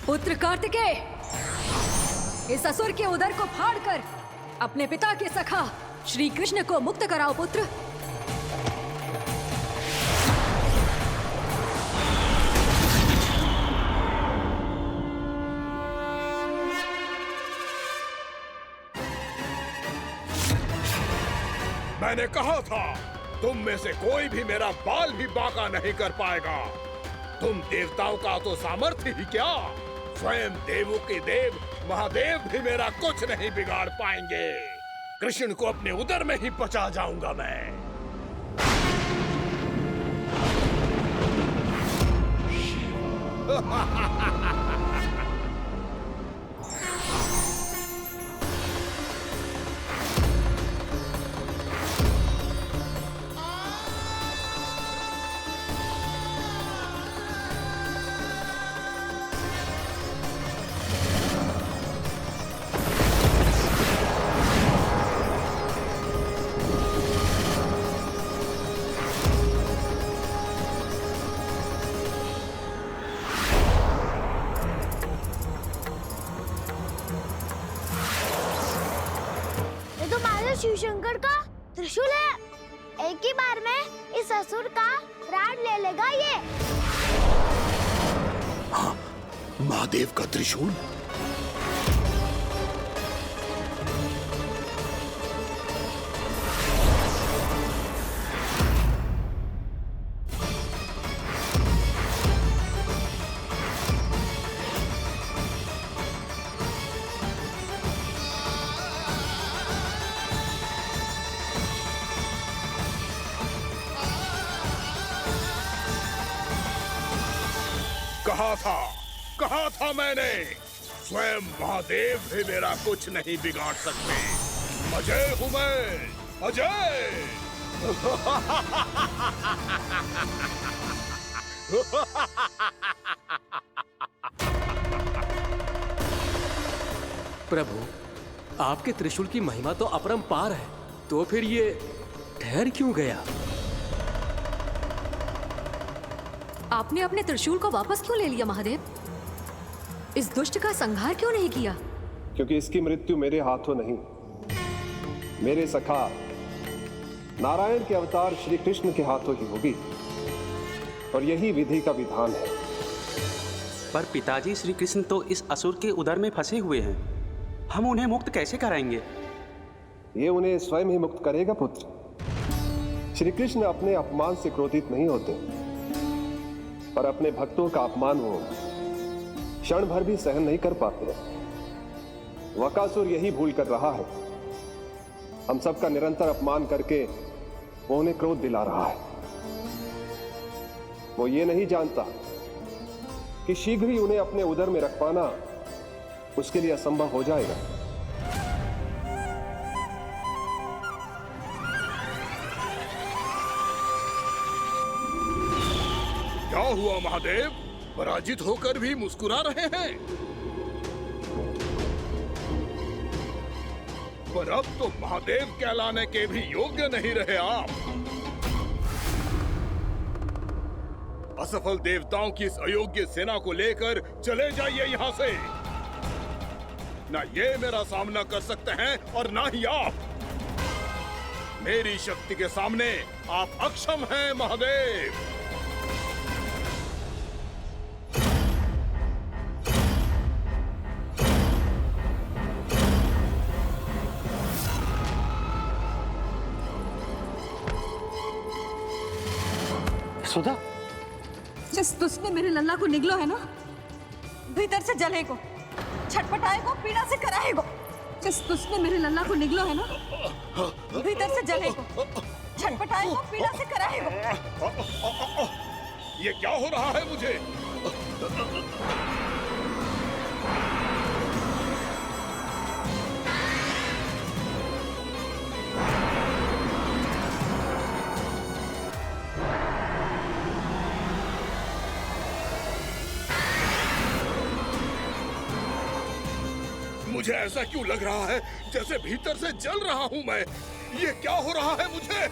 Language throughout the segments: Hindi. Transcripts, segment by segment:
पुत्र कार्तिकेय, इस असुर के उदर को फाड़कर अपने पिता के सखा श्री कृष्ण को मुक्त कराओ पुत्र। मैंने कहा था तुम में से कोई भी मेरा बाल भी बांका नहीं कर पाएगा। तुम देवताओं का तो सामर्थ्य ही क्या, स्वयं देवों के देव महादेव भी मेरा कुछ नहीं बिगाड़ पाएंगे। कृष्ण को अपने उदर में ही पचा जाऊंगा मैं। शिव शंकर का त्रिशूल है। एक ही बार में इस असुर का प्राण ले लेगा ये। हाँ, महादेव का त्रिशूल। कहा था मैंने, स्वयं महादेव भी मेरा कुछ नहीं बिगाड़ सकते। अजय हूं मैं, अजय। प्रभु, आपके त्रिशूल की महिमा तो अपरंपार है, तो फिर ये ठहर क्यों गया? आपने अपने त्रिशूल को वापस क्यों ले लिया महादेव? इस दुष्ट का संहार क्यों नहीं किया? क्योंकि इसकी मृत्यु मेरे हाथों नहीं, मेरे सखा नारायण के अवतार श्री कृष्ण के हाथों ही होगी, और यही विधि का विधान है। पर पिताजी, श्री कृष्ण तो इस असुर के उदर में फंसे हुए हैं, हम उन्हें मुक्त कैसे कराएंगे? ये उन्हें स्वयं ही मुक्त करेगा पुत्र। श्री कृष्ण अपने अपमान से क्रोधित नहीं होते, पर अपने भक्तों का अपमान वो क्षण भर भी सहन नहीं कर पाते। वकासुर यही भूल कर रहा है, हम सबका निरंतर अपमान करके वो उन्हें क्रोध दिला रहा है। वो ये नहीं जानता कि शीघ्र ही उन्हें अपने उदर में रख पाना उसके लिए असंभव हो जाएगा। क्या हुआ महादेव, पराजित होकर भी मुस्कुरा रहे हैं? पर अब तो महादेव कहलाने के भी योग्य नहीं रहे आप। असफल देवताओं की इस अयोग्य सेना को लेकर चले जाइए यहाँ से। ना ये मेरा सामना कर सकते हैं और ना ही आप। मेरी शक्ति के सामने आप अक्षम हैं महादेव। सुधा, जिस दुष्ट ने मेरे लल्ला को निगलो है ना, भीतर से जलेगो, छटपटाएगो, पीड़ा से कराएगो। जिस दुष्ट ने मेरे लल्ला को निगलो है ना, भीतर से जलेगो, छटपटाएगो, पीड़ा से कराएगो। ये क्या हो रहा है मुझे? मुझे ऐसा क्यों लग रहा है जैसे भीतर से जल रहा हूं मैं। ये क्या हो रहा है मुझे?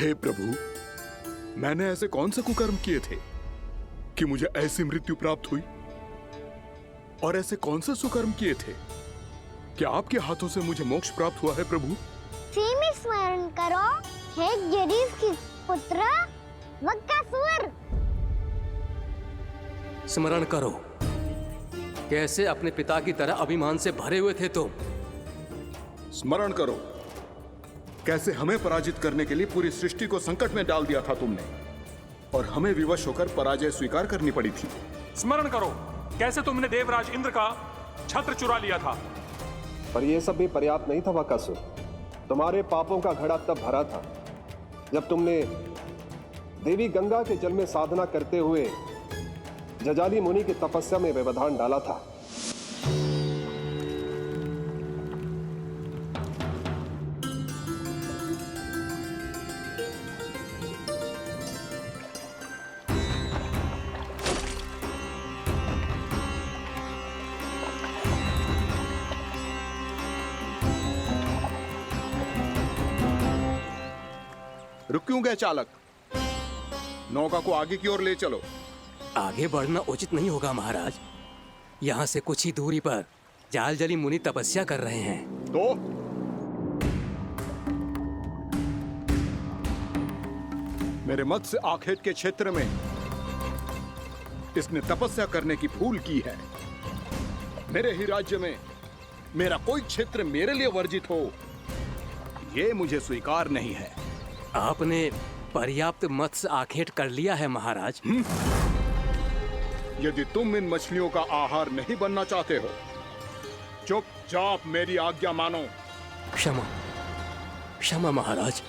हे प्रभु, मैंने ऐसे कौन से कुकर्म किए थे कि मुझे ऐसी मृत्यु प्राप्त हुई? और ऐसे कौन से सुकर्म किए थे कि आपके हाथों से मुझे मोक्ष प्राप्त हुआ है प्रभु? सीमी स्मरण करो, हे गिरीश की पुत्र वक्कासुर। स्मरण करो, कैसे अपने पिता की तरह अभिमान से भरे हुए थे तुम। स्मरण करो, कैसे हमें पराजित करने के लिए पूरी सृष्टि को संकट में डाल दिया था तुमने, और हमें विवश होकर पराजय स्वीकार करनी पड़ी थी। स्मरण करो, कैसे तुमने देवराज इंद्र का छत्र चुरा लिया था। पर यह सब भी पर्याप्त नहीं था बकासुर। तुम्हारे पापों का घड़ा तब भरा था जब तुमने देवी गंगा के जल में साधना करते हुए जजाली मुनि की तपस्या में व्यवधान डाला था। रुक क्यों गए चालक? नौका को आगे की ओर ले चलो। आगे बढ़ना उचित नहीं होगा महाराज। यहाँ से कुछ ही दूरी पर जालजली मुनि तपस्या कर रहे हैं। तो मेरे मत्स्य आखेट के क्षेत्र में इसने तपस्या करने की भूल की है। मेरे ही राज्य में मेरा कोई क्षेत्र मेरे लिए वर्जित हो, यह मुझे स्वीकार नहीं है। आपने पर्याप्त मत्स्य आखेट कर लिया है महाराज। यदि तुम इन मछलियों का आहार नहीं बनना चाहते हो, चुपचाप मेरी आज्ञा मानो। क्षमा, क्षमा महाराज।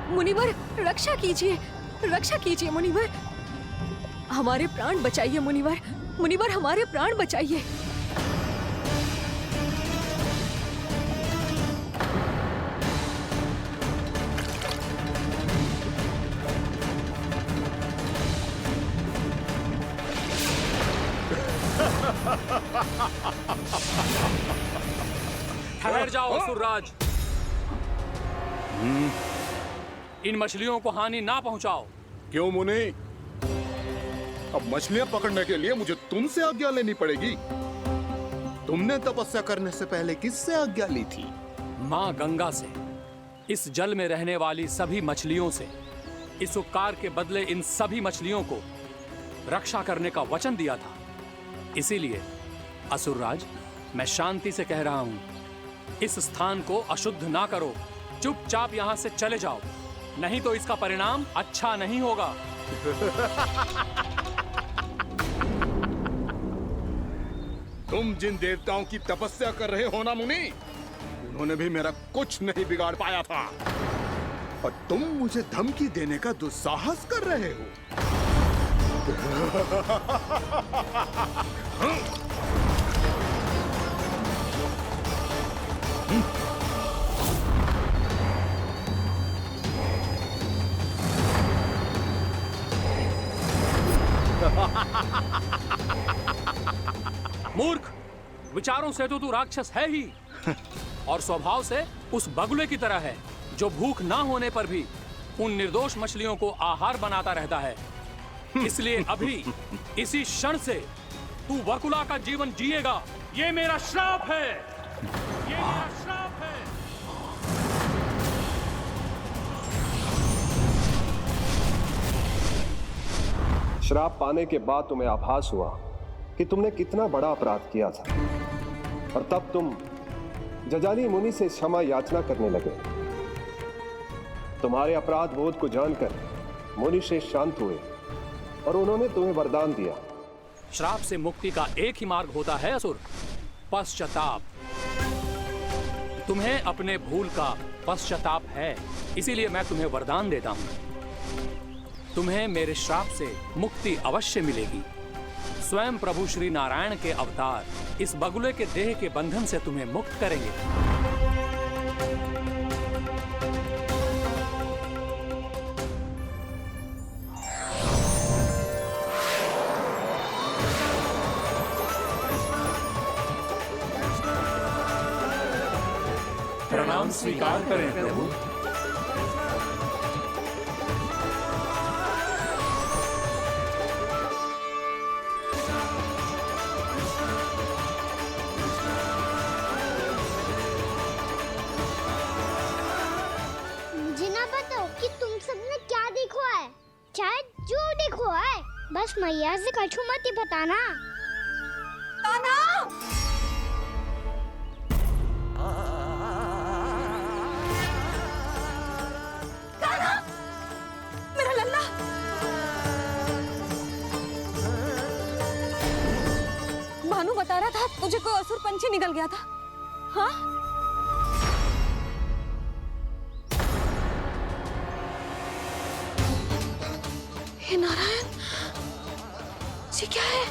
मुनिवर, रक्षा कीजिए, रक्षा कीजिए मुनिवर। हमारे प्राण बचाइए मुनिवर, मुनिवर हमारे प्राण बचाइए। ठहर जाओ असुरराज। इन मछलियों को हानि ना पहुंचाओ। क्यों मुनि? अब मछलियां पकड़ने के लिए मुझे तुमसे आज्ञा लेनी पड़ेगी। तुमने तपस्या करने से पहले किससे आज्ञा ली थी? माँ गंगा से, इस जल में रहने वाली सभी मछलियों से। इस उपकार के बदले इन सभी मछलियों को रक्षा करने का वचन दिया था। इसीलिए असुरराज, मैं शांति से कह रहा हूं, इस स्थान को अशुद्ध ना करो। चुपचाप यहां से चले जाओ, नहीं तो इसका परिणाम अच्छा नहीं होगा। तुम जिन देवताओं की तपस्या कर रहे हो ना मुनि, उन्होंने भी मेरा कुछ नहीं बिगाड़ पाया था, और तुम मुझे धमकी देने का दुस्साहस कर रहे हो। मूर्ख, विचारों से तो तू राक्षस है ही, और स्वभाव से उस बगुले की तरह है जो भूख ना होने पर भी उन निर्दोष मछलियों को आहार बनाता रहता है। इसलिए अभी इसी क्षण से तू वकुला का जीवन जिएगा। ये मेरा श्राप है, ये मेरा श्राप है। श्राप पाने के बाद तुम्हें आभास हुआ कि तुमने कितना बड़ा अपराध किया था, और तब तुम जजाली मुनि से क्षमा याचना करने लगे। तुम्हारे अपराध बोध को जानकर मुनि से शांत हुए और उन्होंने तुम्हें वरदान दिया। श्राप से मुक्ति का एक ही मार्ग होता है असुर, पश्चाताप। तुम्हें अपने भूल का पश्चाताप है, इसीलिए मैं तुम्हें वरदान देता हूं। तुम्हें मेरे श्राप से मुक्ति अवश्य मिलेगी। स्वयं प्रभु श्री नारायण के अवतार इस बगुले के देह के बंधन से तुम्हें मुक्त करेंगे। प्रणाम स्वीकार करें प्रभु। मुझे ना बताओ कि तुम सबने क्या देखो है, चाहे जो देखो है, बस मैया से कछु मत ही बताना। कान्हा! कान्हा! मेरा लल्ला! भानु बता रहा था तुझे कोई असुर पंछी निकल गया था। हाँ? हे नारायण, ये क्या है?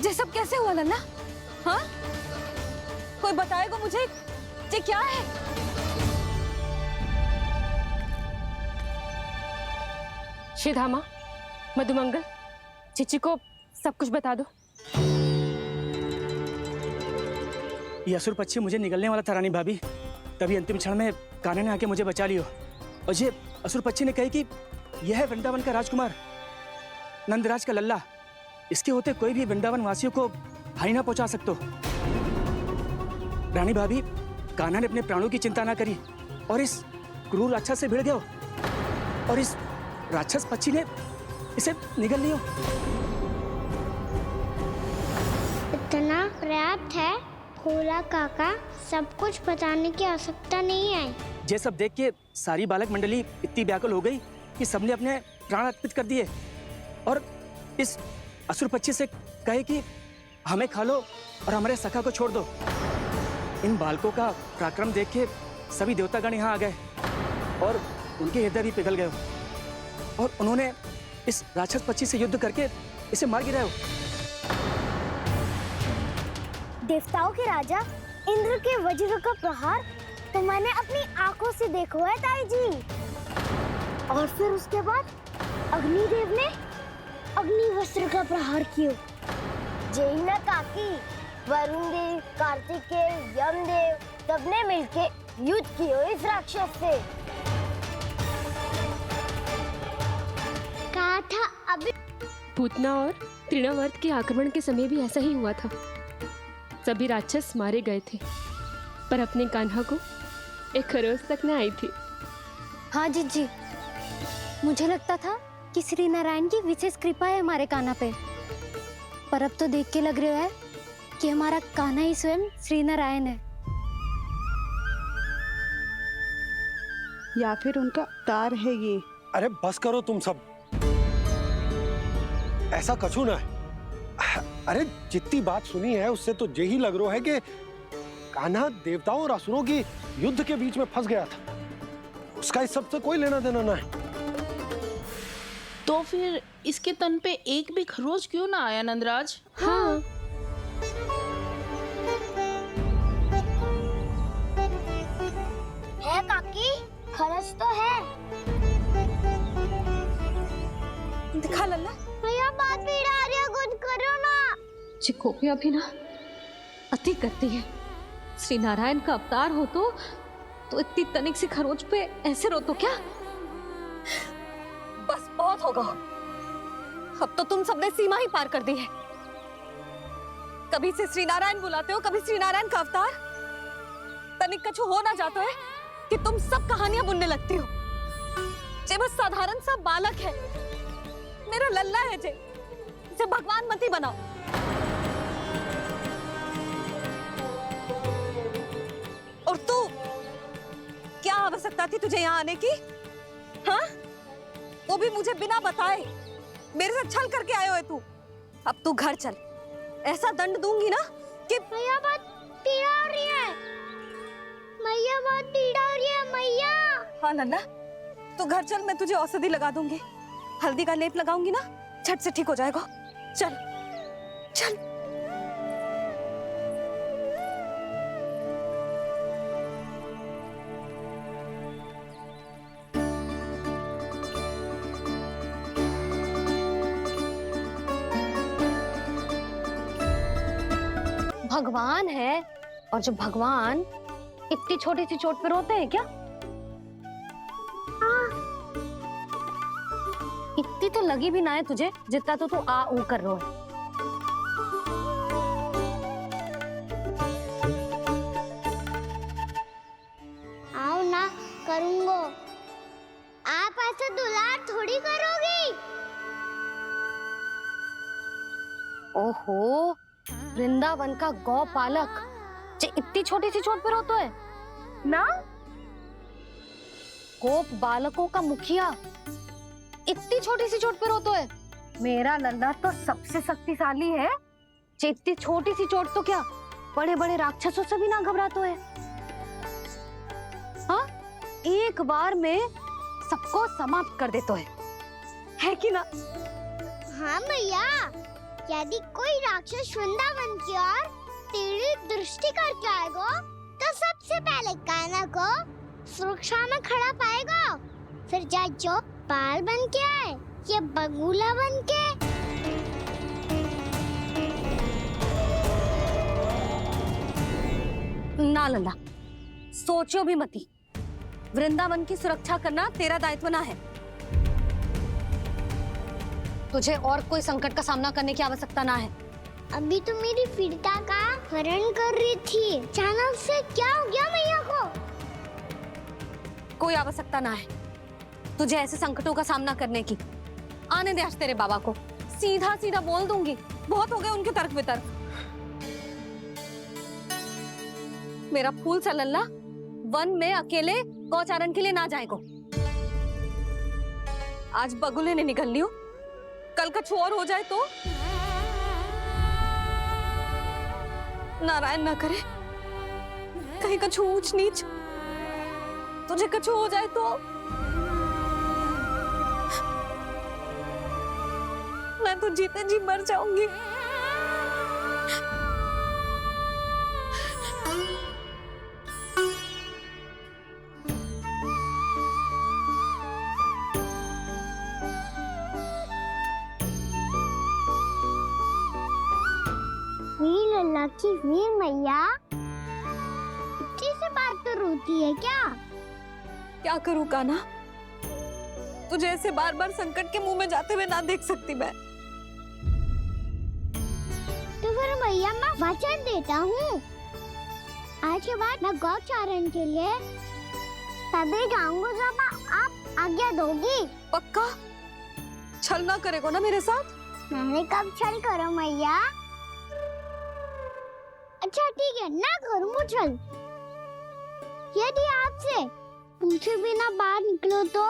ये सब कैसे हुआ लल्ला? हाँ? कोई बताएगा मुझे ये क्या है? श्रीधामा, मधुमंगल, चिची को सब कुछ बता दो। ये असुर पक्षी मुझे निगलने वाला था रानी भाभी, तभी अंतिम क्षण में कान्हा ने आके मुझे बचा लियो। और ये असुर पक्षी ने कही कि यह है वृंदावन का राजकुमार, नंदराज का लल्ला। इसके होते कोई भी वृंदावन वासियों को हानि ना पहुंचा सकते। रानी भाभी, कान्हा ने अपने प्राणों की चिंता ना करी और इस क्रूर राक्षस से भिड़ गयो, और इस राक्षस पक्षी ने इसे निगल लियो। इतना पर्याप्त है भोला काका, सब कुछ बताने की आवश्यकता नहीं है। ये सब देख के सारी बालक मंडली इतनी व्याकुल हो गई कि सबने अपने प्राण अर्पित कर दिए और इस असुर पक्षी से कहे कि हमें खा लो और हमारे सखा को छोड़ दो। इन बालकों का पराक्रम देख के सभी देवतागण यहाँ आ गए और उनके हृदय भी पिघल गए और उन्होंने इस राक्षस पक्षी से युद्ध करके इसे मार गिराया। देवताओं के राजा इंद्र के वज्र का प्रहार तो मैंने अपनी आंखों से देखा है ताई जी। और फिर उसके बाद अग्निदेव ने अग्निवस्त्र का प्रहार किया। जय ना काकी, वरुण देव, कार्तिकेय, यमदेव सबने मिलके युद्ध किया इस राक्षस से। कहा था अभी पूतना और तृणावर्त के आक्रमण के समय भी ऐसा ही हुआ था। सभी राक्षस मारे गए थे, पर अपने कान्हा को एक खरोच तक न आई थी। हाँ जी, मुझे लगता था कि श्री नारायण की विशेष कृपा है हमारे कान्हा पे, पर अब तो देख के लग रहा है कि हमारा कान्हा ही स्वयं श्री नारायण है। या फिर उनका अवतार है ये। अरे बस करो तुम सब, ऐसा कछु ना है। अरे जितनी बात सुनी है उससे तो यही लग रहा है कि कान्हा देवताओं और असुरों की युद्ध के बीच में फंस गया था। उसका इस सब से कोई लेना देना ना है। तो फिर इसके तन पे एक भी खरोच क्यों ना आया नंदराज? हाँ, है काकी, खरच तो है। दिखा लल्ला। भैया बात पीड़ा आ रही है, कुछ करो ना। चिकोपिया भी ना अति करती है। श्री नारायण का अवतार हो तो इतनी तनिक सी खरोच पे ऐसे रो तो क्या? बस बहुत होगा। अब तो तुम सबने सीमा ही पार कर दी है। कभी से श्री नारायण बुलाते हो, कभी श्री नारायण का अवतार। तनिक कछु हो ना जाता है कि तुम सब कहानियां बुनने लगती हो। जे बस साधारण सा बालक है, मेरा लल्ला है जे, इसे भगवान मत ही बनाओ। और तू, क्या आवश्यकता थी तुझे यहाँ आने की? हाँ? वो भी मुझे बिना बताए मेरे से छल करके आयो है तू। अब तू घर चल, ऐसा दंड दूंगी ना कि मैया बहुत पीड़ा हो रही है। मैया बहुत पीड़ा हो रही है मैया। हाँ नन्ना, तो घर चल, मैं तुझे औषधि लगा दूंगी। हल्दी का लेप लगाऊंगी ना, झट से ठीक हो जाएगा। चल चल। भगवान है, और जो भगवान इतनी छोटी सी चोट पे रोते हैं क्या? इतनी तो लगी भी ना है तुझे जितना तो तू आ ऊ कर रहा है। आओ ना, करूंगो। आप ऐसा दुलार थोड़ी करोगी। ओहो, वृंदावन का गौपालक जे इतनी छोटी सी चोट पे रोता है ना? गोप बालकों का मुखिया इतनी छोटी सी चोट पे रोता है? मेरा लल्ला तो सबसे शक्तिशाली है, जे इतनी छोटी सी चोट तो क्या बड़े बड़े राक्षसों से भी ना घबराता है। हाँ, एक बार में सबको समाप्त कर देता है कि ना? हाँ मैया, यदि कोई राक्षस वृंदावन की ओर तेरी दृष्टि करके आएगा तो सबसे पहले कान्हा को सुरक्षा में खड़ा पाएगा, फिर चाहे जो बाल बन के आए या बगुला बन के। ना लल्ला, सोचो भी मती। वृंदावन की सुरक्षा करना तेरा दायित्व ना है। तुझे और कोई संकट का सामना करने की आवश्यकता ना है। अभी तो मेरी पीड़िता का हरण कर रही थी, अचानक से क्या हो गया मैया को? कोई आवश्यकता ना है तुझे ऐसे संकटों का सामना करने की। आने दे आज तेरे बाबा को, सीधा सीधा बोल दूंगी। बहुत हो गए उनके तर्क वितर्क। मेरा फूल सा लल्ला वन में अकेले गौचारण के लिए ना जाएगो। आज बगुले ने निकल लियो, कल कछु और हो जाए तो? नारायण ना करे, कहीं कछु ऊंच नीच तुझे कछु हो जाए तो? मैं तो जीते जी मर जाऊंगी। वीर लल्ला की वीर मैया इतनी सी बात तो रोती है क्या? क्या करूं कान्हा, तुझे ऐसे बार बार संकट के मुंह में जाते हुए ना देख सकती मैं। तो फिर मैया मैं वचन देता हूँ, आज के बाद मैं गौचारण के लिए तभी जाऊंगा जब आप आज्ञा दोगी। पक्का? छल ना करेगा ना मेरे साथ? मैंने कब छल करो मैया? अच्छा ठीक है, ना करूँ छल। यदि आपसे पूछे बिना बाहर निकलो तो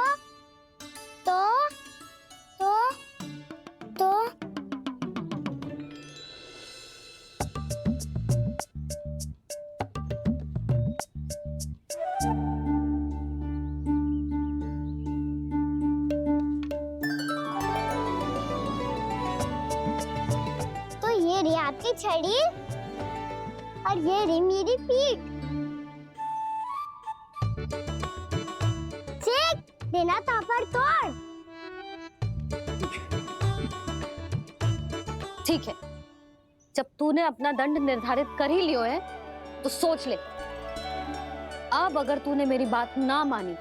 ये रही आपकी छड़ी और ये रही मेरी पीठ। सेक देना तापर तोड़। ठीक है, जब तूने अपना दंड निर्धारित कर ही लियो है तो सोच ले। अब अगर तूने मेरी बात ना मानी